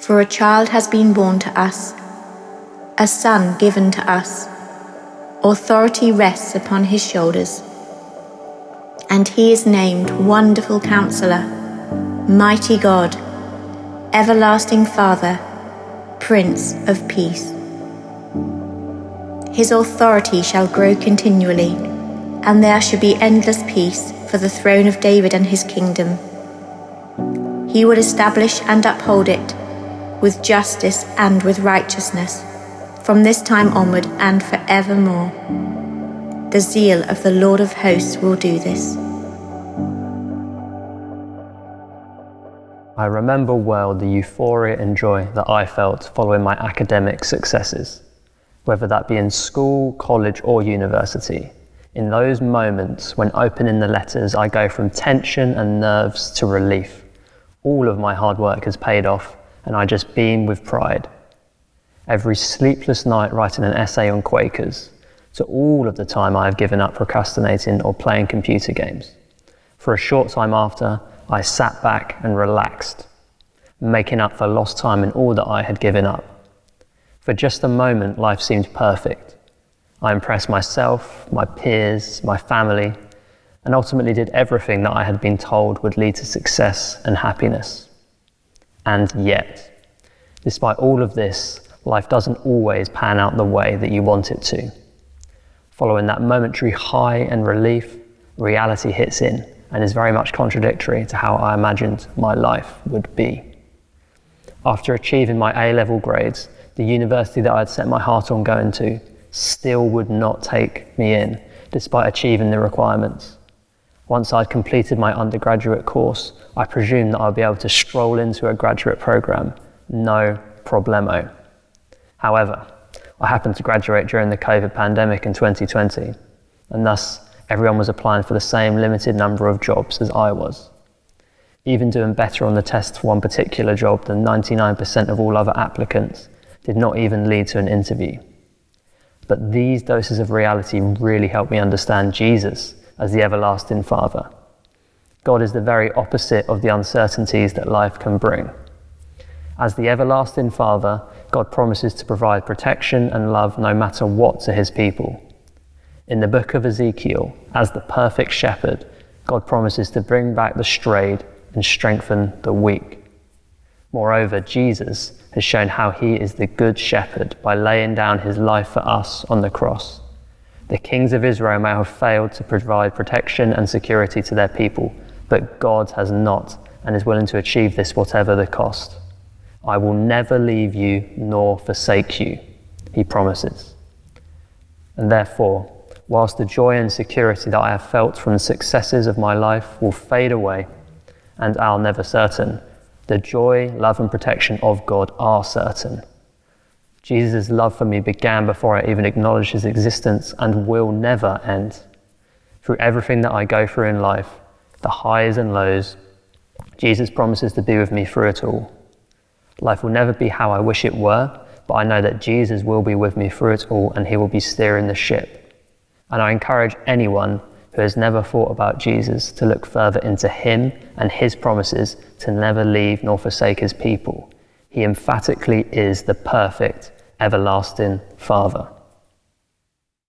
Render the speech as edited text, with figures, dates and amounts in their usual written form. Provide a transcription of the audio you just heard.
For a child has been born to us, a son given to us. Authority rests upon his shoulders, and he is named Wonderful Counselor, Mighty God, Everlasting Father, Prince of Peace. His authority shall grow continually, and there shall be endless peace for the throne of David and his kingdom. He will establish and uphold it with justice and with righteousness, from this time onward and forevermore. The zeal of the Lord of hosts will do this. I remember well the euphoria and joy that I felt following my academic successes, whether that be in school, college, or university. In those moments when opening the letters, I go from tension and nerves to relief. All of my hard work has paid off, and I just beam with pride. Every sleepless night writing an essay on Quakers, to all of the time I have given up procrastinating or playing computer games. For a short time after, I sat back and relaxed, making up for lost time in all that I had given up. For just a moment, life seemed perfect. I impressed myself, my peers, my family, and ultimately did everything that I had been told would lead to success and happiness. And yet, despite all of this, life doesn't always pan out the way that you want it to. Following that momentary high and relief, reality hits in and is very much contradictory to how I imagined my life would be. After achieving my A-level grades, the university that I had set my heart on going to still would not take me in, despite achieving the requirements. Once I'd completed my undergraduate course, I presumed that I'd be able to stroll into a graduate program, no problemo. However, I happened to graduate during the COVID pandemic in 2020, and thus everyone was applying for the same limited number of jobs as I was. Even doing better on the test for one particular job than 99% of all other applicants did not even lead to an interview. But these doses of reality really helped me understand Jesus as the everlasting Father. God is the very opposite of the uncertainties that life can bring. As the everlasting Father, God promises to provide protection and love no matter what to his people. In the book of Ezekiel, as the perfect shepherd, God promises to bring back the strayed and strengthen the weak. Moreover, Jesus has shown how he is the good shepherd by laying down his life for us on the cross. The kings of Israel may have failed to provide protection and security to their people, but God has not and is willing to achieve this whatever the cost. I will never leave you nor forsake you, he promises. And therefore, whilst the joy and security that I have felt from the successes of my life will fade away, and are never certain, the joy, love and protection of God are certain. Jesus' love for me began before I even acknowledged his existence and will never end. Through everything that I go through in life, the highs and lows, Jesus promises to be with me through it all. Life will never be how I wish it were, but I know that Jesus will be with me through it all and he will be steering the ship. And I encourage anyone who has never thought about Jesus to look further into him and his promises to never leave nor forsake his people. He emphatically is the perfect, everlasting Father.